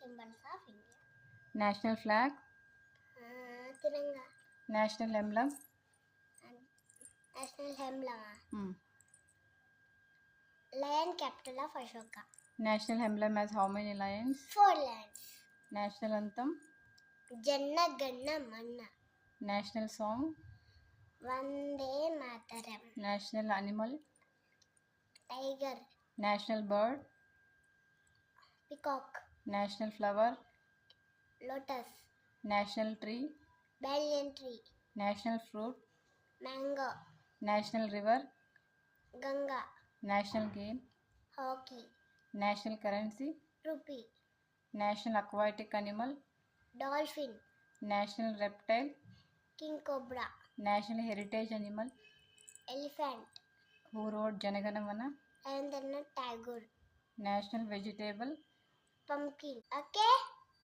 symbols of India. National flag. Tiranga. National emblem. National emblem. Hmm. Lion, capital of Ashoka. National emblem has how many lions? 4 lions. National anthem. Janna Ganna Manna. National song. Vande Mataram. National animal. Tiger. National bird. Peacock. National flower. Lotus. National tree. Banyan tree. National fruit. Mango. National river. Ganga. National game. Hockey. National currency. Rupee. National aquatic animal. Dolphin. National reptile. King Cobra. National heritage animal. Elephant. Who wrote Janaganamana? Rabindranath Tagore. National vegetable. Pumpkin. Okay.